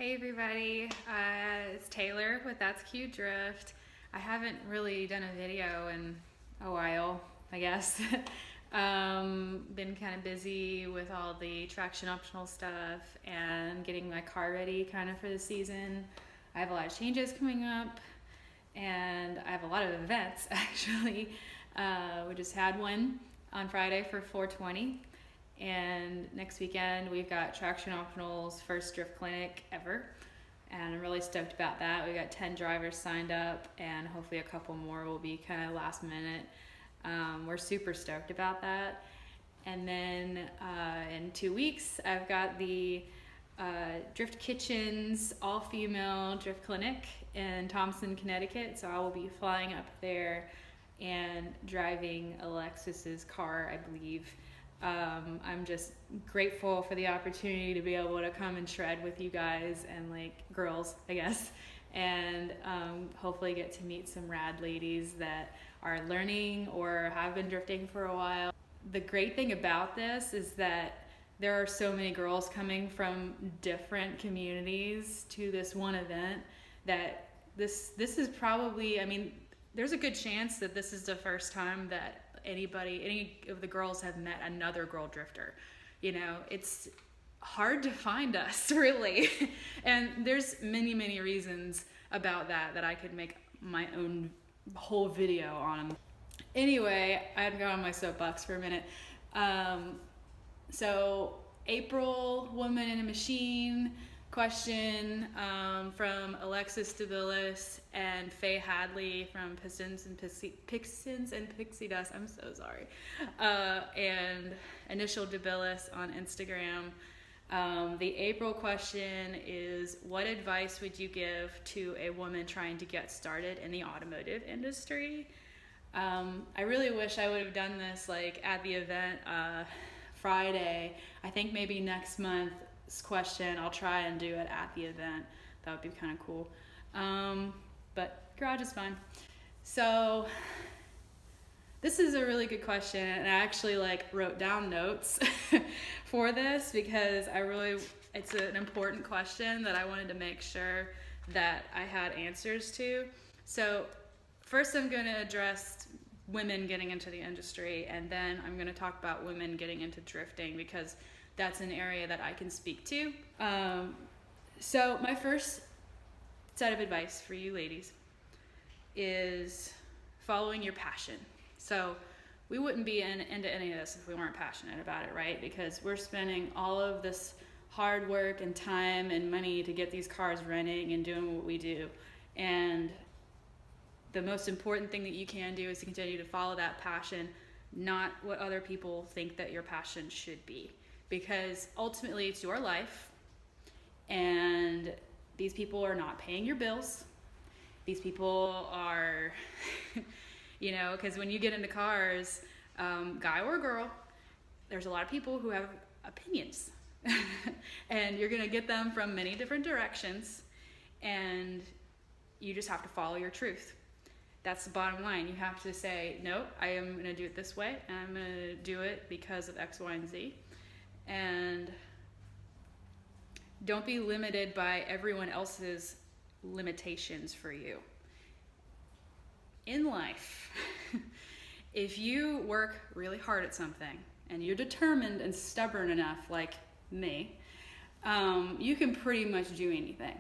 Hey everybody, it's Taylor with That's Cute Drift. I haven't really done a video in a while, I guess. Been kind of busy with all the traction optional stuff and getting my car ready kind of for the season. I have a lot of changes coming up and I have a lot of events actually. We just had one on Friday for 420. And next weekend we've got Traction Optional's first drift clinic ever, and I'm really stoked about that. We got 10 drivers signed up, and hopefully a couple more will be kind of last minute. We're super stoked about that. And then in 2 weeks I've got the Drift Kitchen's all-female drift clinic in Thompson, Connecticut. So I will be flying up there and driving Alexis's car, I believe. I'm just grateful for the opportunity to be able to come and shred with you guys and like girls, I guess, and hopefully get to meet some rad ladies that are learning or have been drifting for a while. The great thing about this is that there are so many girls coming from different communities to this one event that this is probably, I mean, there's a good chance that this is the first time that any of the girls have met another girl drifter. You know, it's hard to find us, really. And there's many reasons about that I could make my own whole video on. Anyway, I've gone on my soapbox for a minute. So April, Woman in a Machine question from Alexis DeVillis and Faye Hadley from Pistons and Pixie Dust. I'm so sorry. And Initial DeVillis on Instagram. The April question is, what advice would you give to a woman trying to get started in the automotive industry? I really wish I would have done this like at the event Friday. I think maybe next month question I'll try and do it at the event. That would be kind of cool. But garage is fine. So this is a really good question, and I actually like wrote down notes for this because it's an important question that I wanted to make sure that I had answers to. So first I'm going to address women getting into the industry, and then I'm going to talk about women getting into drifting because that's an area that I can speak to. So my first set of advice for you ladies is following your passion. So we wouldn't be into any of this if we weren't passionate about it, right? Because we're spending all of this hard work and time and money to get these cars running and doing what we do. And the most important thing that you can do is to continue to follow that passion, not what other people think that your passion should be. Because ultimately it's your life, and these people are not paying your bills. These people are, you know, because when you get into cars, guy or girl, there's a lot of people who have opinions. And you're going to get them from many different directions, and you just have to follow your truth. That's the bottom line. You have to say, no, I am going to do it this way, and I'm going to do it because of X, Y, and Z. And don't be limited by everyone else's limitations for you. In life, if you work really hard at something and you're determined and stubborn enough, like me, you can pretty much do anything.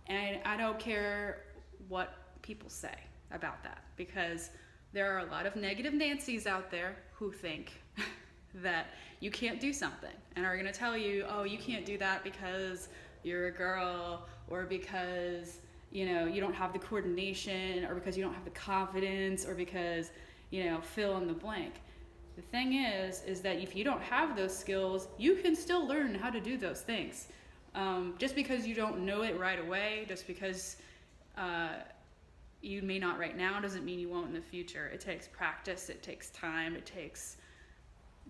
And I don't care what people say about that, because there are a lot of negative Nancys out there who think that you can't do something and are going to tell you, oh, you can't do that because you're a girl, or because, you know, you don't have the coordination, or because you don't have the confidence, or because, you know, fill in the blank. The thing is that if you don't have those skills, you can still learn how to do those things. Just because you don't know it right away, just because you may not right now, doesn't mean you won't in the future. It takes practice, it takes time, it takes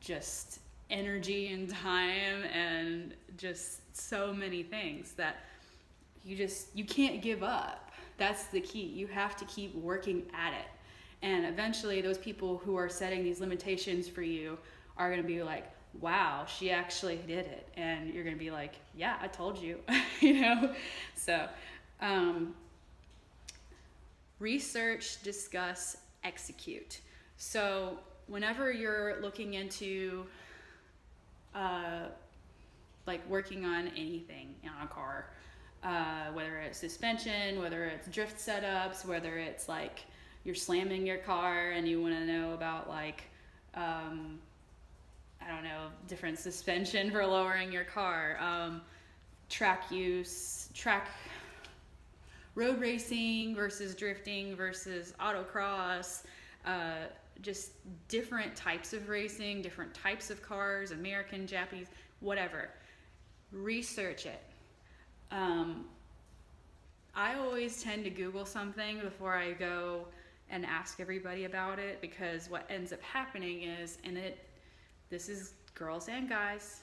just energy and time and just so many things that you can't give up. That's the key. You have to keep working at it. And eventually those people who are setting these limitations for you are going to be like, wow, she actually did it. And you're going to be like, yeah, I told you, you know? So, research, discuss, execute. So, whenever you're looking into like working on anything on a car, whether it's suspension, whether it's drift setups, whether it's like you're slamming your car and you want to know about like, I don't know, different suspension for lowering your car, track use, track road racing versus drifting versus autocross, just different types of racing, different types of cars, American, Japanese, whatever. Research it. I always tend to Google something before I go and ask everybody about it, because what ends up happening is, this is girls and guys,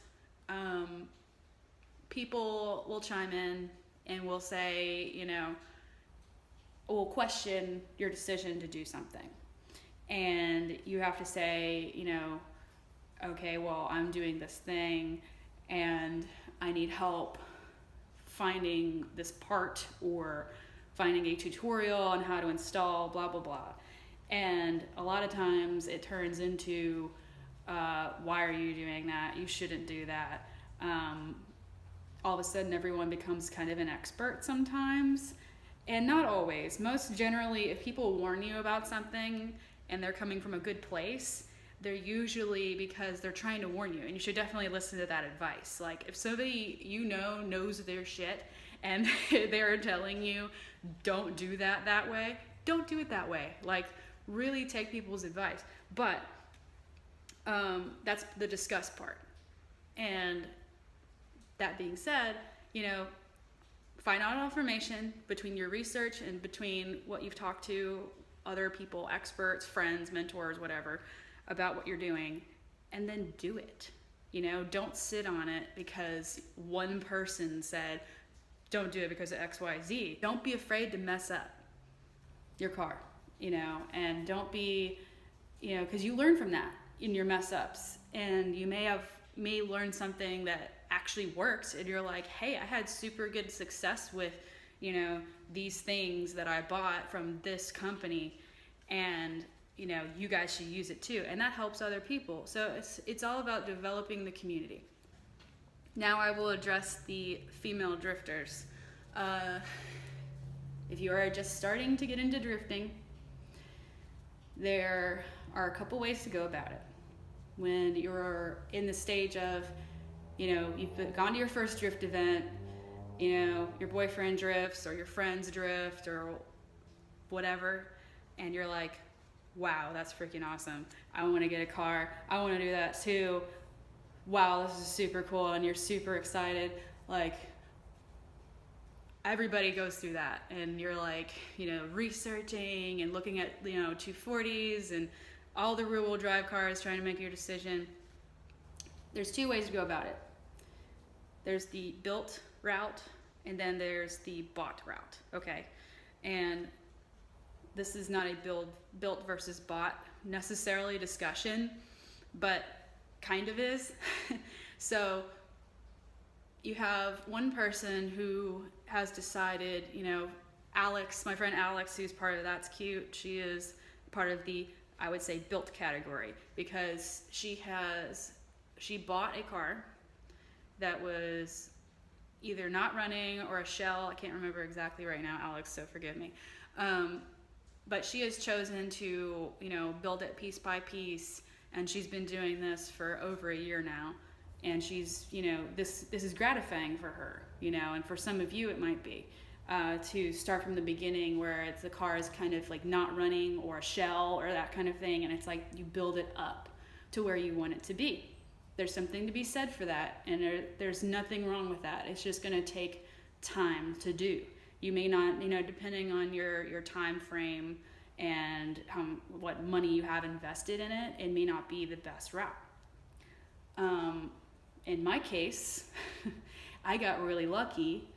people will chime in and will say, will question your decision to do something. And you have to say, okay, well, I'm doing this thing and I need help finding this part or finding a tutorial on how to install blah, blah, blah. And a lot of times it turns into, why are you doing that? You shouldn't do that. All of a sudden everyone becomes kind of an expert sometimes. And not always. Most generally, if people warn you about something and they're coming from a good place, they're usually because they're trying to warn you, and you should definitely listen to that advice. Like, if somebody knows their shit and they're telling you don't do that way, don't do it that way. Like, really take people's advice. But that's the discuss part. And that being said, find out information between your research and between what you've talked to other people, experts, friends, mentors, whatever, about what you're doing, and then do it. Don't sit on it because one person said, don't do it because of X, Y, Z. Don't be afraid to mess up your car, and don't be, because you learn from that in your mess ups, and you may learn something that actually works, and you're like, hey, I had super good success with, these things that I bought from this company, and you guys should use it too. And that helps other people. So it's all about developing the community. Now I will address the female drifters. If you are just starting to get into drifting, there are a couple ways to go about it. When you're in the stage of, you've gone to your first drift event, your boyfriend drifts or your friends drift or whatever, and you're like, wow, that's freaking awesome. I want to get a car. I want to do that too. Wow, this is super cool. And you're super excited. Like, everybody goes through that. And you're like, researching and looking at, 240s and all the rear-wheel drive cars, trying to make your decision. There's two ways to go about it. There's the built route, and then there's the bought route, okay? And this is not a built versus bought necessarily discussion, but kind of is. So you have one person who has decided, Alex, my friend Alex, who's part of That's Cute, she is part of the, I would say, built category, because she bought a car that was either not running or a shell. I can't remember exactly right now, Alex, so forgive me. But she has chosen to, build it piece by piece, and she's been doing this for over a year now. And she's, this is gratifying for her, and for some of you it might be, to start from the beginning where the car is kind of like not running or a shell or that kind of thing, and it's like you build it up to where you want it to be. There's something to be said for that, and there's nothing wrong with that. It's just going to take time to do. You may not, depending on your time frame and what money you have invested in it, it may not be the best route. In my case, I got really lucky.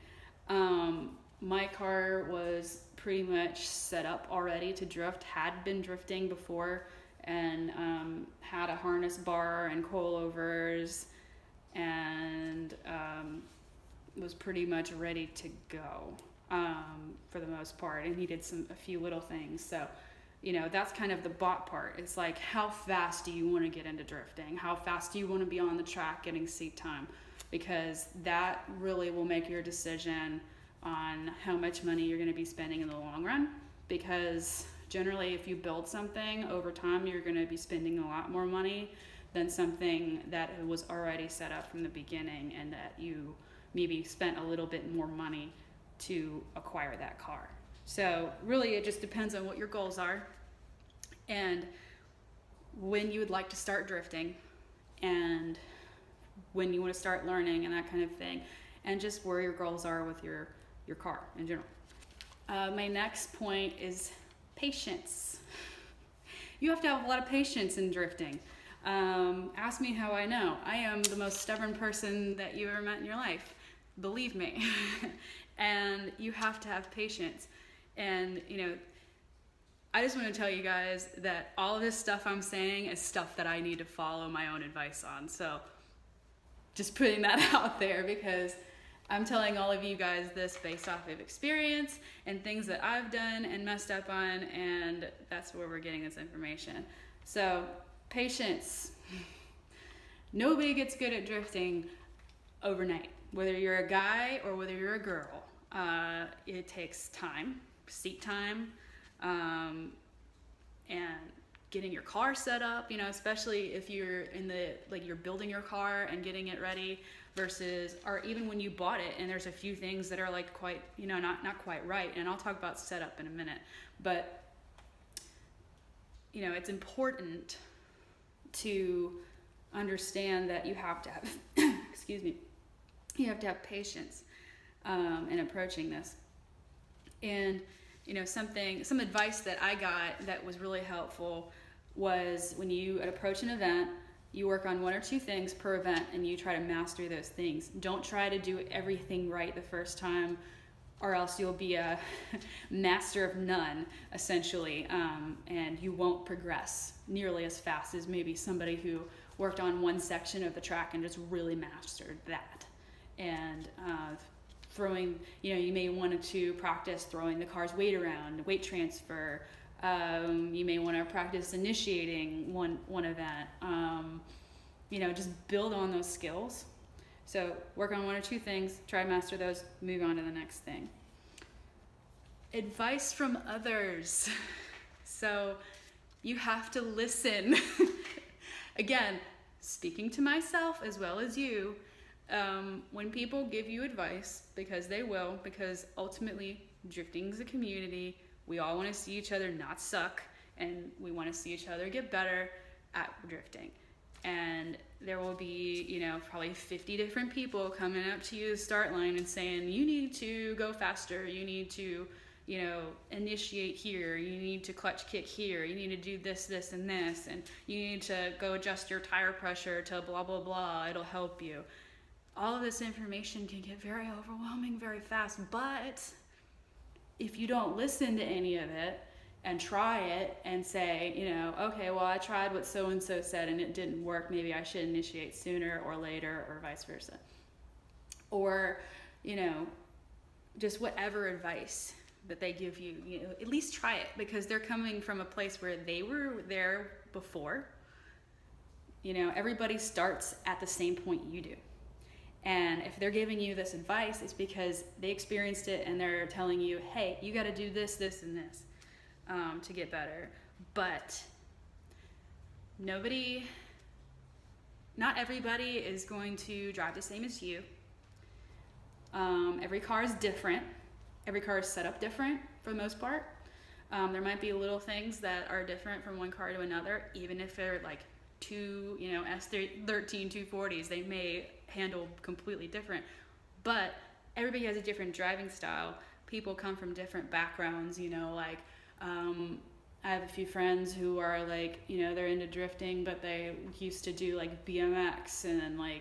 My car was pretty much set up already to drift, had been drifting before, and had a harness bar and coilovers, and was pretty much ready to go for the most part. And he did a few little things. So, that's kind of the bot part. It's like, how fast do you want to get into drifting? How fast do you want to be on the track getting seat time? Because that really will make your decision on how much money you're going to be spending in the long run. Because generally, if you build something over time, you're going to be spending a lot more money than something that was already set up from the beginning and that you maybe spent a little bit more money to acquire that car. So really, it just depends on what your goals are and when you would like to start drifting and when you want to start learning and that kind of thing, and just where your goals are with your car in general. My next point is patience. You have to have a lot of patience in drifting. Ask me how I know. I am the most stubborn person that you ever met in your life. Believe me. And you have to have patience. And, I just want to tell you guys that all of this stuff I'm saying is stuff that I need to follow my own advice on. So just putting that out there, because I'm telling all of you guys this based off of experience and things that I've done and messed up on, and that's where we're getting this information. So patience. Nobody gets good at drifting overnight, whether you're a guy or whether you're a girl. It takes time, seat time, and getting your car set up, especially if you're you're building your car and getting it ready versus, or even when you bought it and there's a few things that are quite, not quite right. And I'll talk about setup in a minute, but it's important to understand that you have to have, excuse me, you have to have patience in approaching this. And some advice that I got that was really helpful was when you approach an event, you work on one or two things per event and you try to master those things. Don't try to do everything right the first time, or else you'll be a master of none, essentially, and you won't progress nearly as fast as maybe somebody who worked on one section of the track and just really mastered that. And throwing, you may want to practice throwing the car's weight around, weight transfer. You may want to practice initiating one event. Just build on those skills. So work on one or two things, try to master those, move on to the next thing. Advice from others. So you have to listen. Again, speaking to myself as well as you, when people give you advice, because they will, because ultimately drifting is a community. We all want to see each other not suck, and we want to see each other get better at drifting. And there will be, probably 50 different people coming up to you at the start line and saying, you need to go faster, you need to, initiate here, you need to clutch kick here, you need to do this, this, and this, and you need to go adjust your tire pressure to blah, blah, blah, it'll help you. All of this information can get very overwhelming very fast, but if you don't listen to any of it and try it and say, okay, well, I tried what so-and-so said and it didn't work, maybe I should initiate sooner or later, or vice versa. Or, just whatever advice that they give you, at least try it, because they're coming from a place where they were there before. Everybody starts at the same point you do. And if they're giving you this advice, it's because they experienced it and they're telling you, hey, you got to do this, this, and this to get better. But not everybody is going to drive the same as you. Every car is different. Every car is set up different for the most part. There might be little things that are different from one car to another, even if they're two, S13 240s, they may handle completely different. But everybody has a different driving style. People come from different backgrounds, I have a few friends who are they're into drifting, but they used to do BMX and then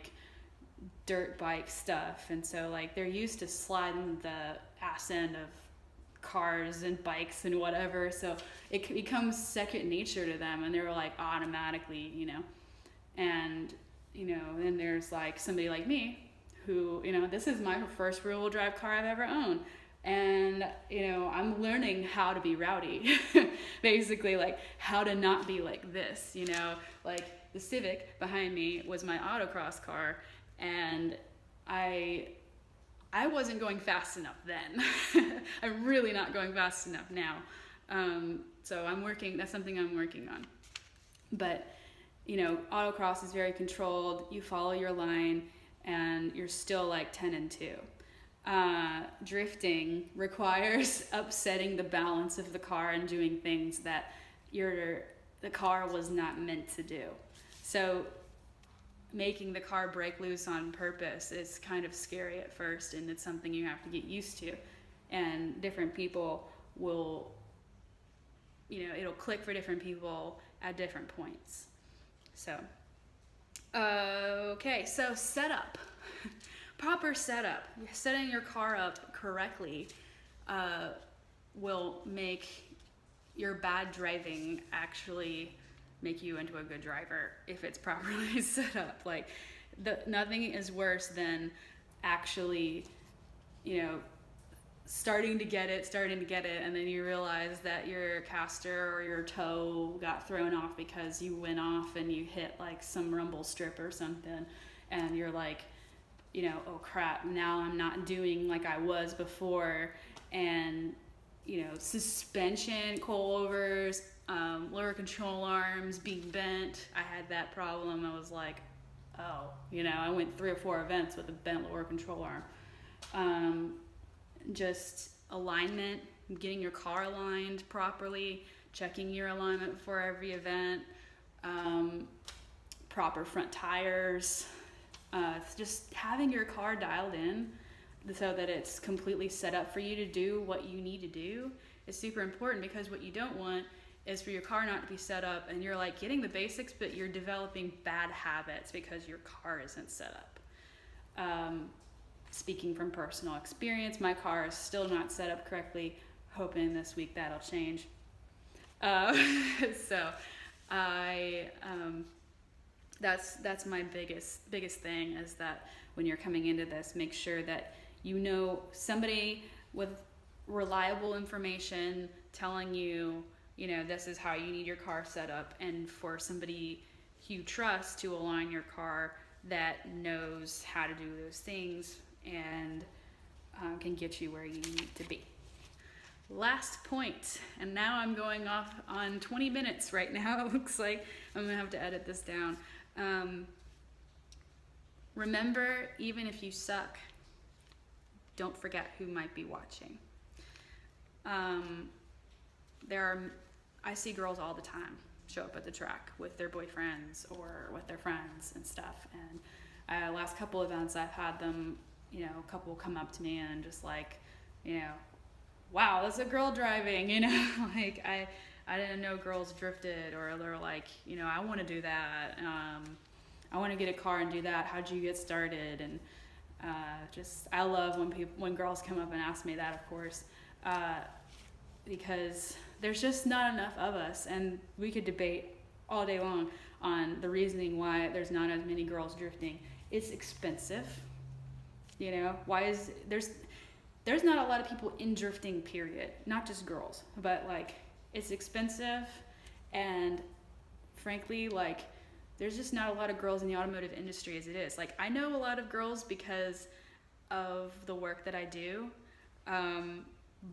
dirt bike stuff. And so they're used to sliding the ass end of cars and bikes and whatever, so it becomes second nature to them, and they're like automatically, and then there's like somebody like me who, this is my first rear-wheel drive car I've ever owned, and I'm learning how to be rowdy basically, like how to not be like this, like the Civic behind me was my autocross car, and I wasn't going fast enough then. I'm really not going fast enough now. So that's something I'm working on. But, autocross is very controlled. You follow your line and you're still like 10 and 2. Drifting requires upsetting the balance of the car and doing things that the car was not meant to do. So making the car break loose on purpose is kind of scary at first, and it's something you have to get used to. And different people will, it'll click for different people at different points. So, okay, so setup. Proper setup. Setting your car up correctly will make your bad driving actually make you into a good driver if it's properly set up. Like, nothing is worse than actually, starting to get it, and then you realize that your caster or your toe got thrown off because you went off and you hit like some rumble strip or something, and you're like, oh crap, now I'm not doing like I was before, and suspension coilovers, lower control arms being bent. I had that problem. I was like, oh, I went 3 or 4 events with a bent lower control arm. Just alignment, getting your car aligned properly, checking your alignment before every event, proper front tires, just having your car dialed in so that it's completely set up for you to do what you need to do is super important, because what you don't want is for your car not to be set up and you're like getting the basics, but you're developing bad habits because your car isn't set up. Speaking from personal experience, my car is still not set up correctly. Hoping this week that'll change. So that's my biggest thing, is that when you're coming into this, make sure that somebody with reliable information telling you, this is how you need your car set up, and for somebody you trust to align your car that knows how to do those things and can get you where you need to be. Last point, and now I'm going off on 20 minutes right now. It looks like I'm gonna have to edit this down. Remember, even if you suck, don't forget who might be watching. I see girls all the time show up at the track with their boyfriends or with their friends and stuff, and last couple events I've had them, a couple come up to me and just like, wow, that's a girl driving, like I didn't know girls drifted, or they're like, I want to do that, I want to get a car and do that, how'd you get started? And I love when girls come up and ask me that, of course, because there's just not enough of us, and we could debate all day long on the reasoning why there's not as many girls drifting. It's expensive, there's not a lot of people in drifting, period, not just girls, but like it's expensive, and frankly, like there's just not a lot of girls in the automotive industry as it is. Like, I know a lot of girls because of the work that I do,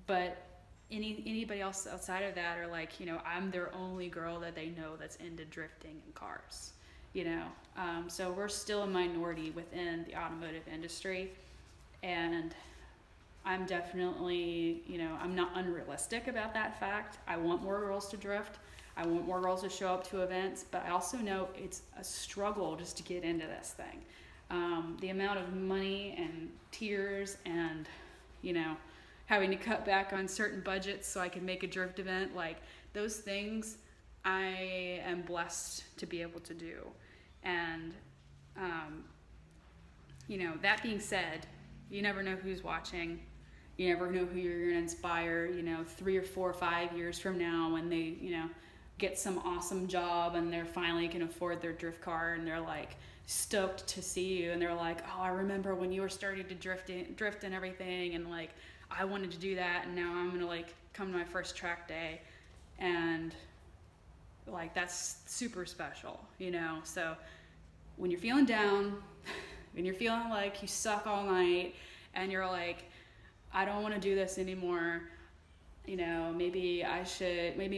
but anybody else outside of that are like, I'm their only girl that they know that's into drifting in cars, so we're still a minority within the automotive industry, and I'm definitely, I'm not unrealistic about that fact. I want more girls to drift. I want more girls to show up to events, but I also know it's a struggle just to get into this thing. The amount of money and tears and, having to cut back on certain budgets so I can make a drift event, like those things I am blessed to be able to do. And, that being said, you never know who's watching. You never know who you're gonna inspire, 3 or 4 or 5 years from now when they, get some awesome job and they're finally can afford their drift car and they're like stoked to see you and they're like, oh, I remember when you were starting to drift and everything, and like I wanted to do that, and now I'm gonna like come to my first track day, and like that's super special, So when you're feeling down, when you're feeling like you suck all night and you're like, I don't want to do this anymore, maybe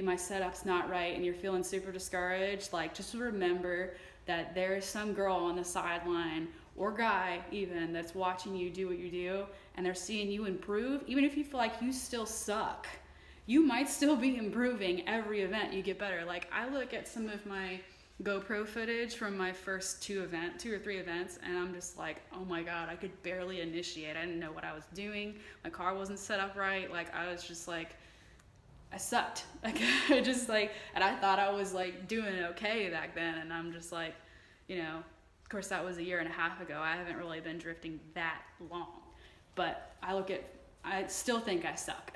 my setup's not right, and you're feeling super discouraged, like just remember that there's some girl on the sideline, or guy even, that's watching you do what you do, and they're seeing you improve. Even if you feel like you still suck, you might still be improving every event you get better. Like I look at some of my GoPro footage from my first 2 or 3 events, and I'm just like, oh my god, I could barely initiate. I didn't know what I was doing. My car wasn't set up right. Like I was just like, I sucked. Like I just like, and I thought I was like doing okay back then, and I'm just like, of course that was a year and a half ago. I haven't really been drifting that long, but I still think I suck,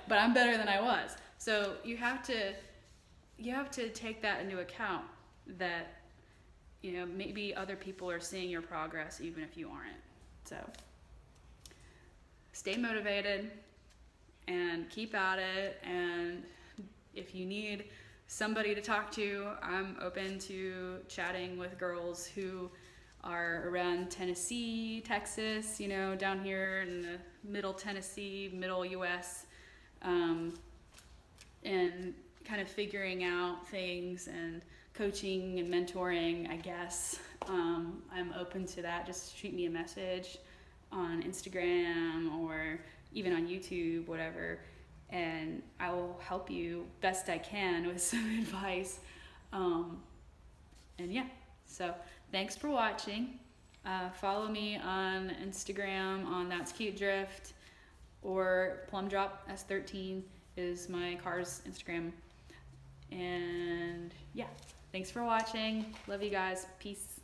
but I'm better than I was. So you have to take that into account, that maybe other people are seeing your progress even if you aren't. So stay motivated and keep at it, and if you need somebody to talk to, I'm open to chatting with girls who are around Tennessee, Texas, down here in the middle Tennessee, middle US, and kind of figuring out things and coaching and mentoring, I guess. I'm open to that. Just shoot me a message on Instagram or even on YouTube, whatever, and I will help you best I can with some advice. And yeah, so thanks for watching. Follow me on Instagram on That's Cute Drift, or Plumdrop S13 is my car's Instagram. And yeah, thanks for watching. Love you guys. Peace.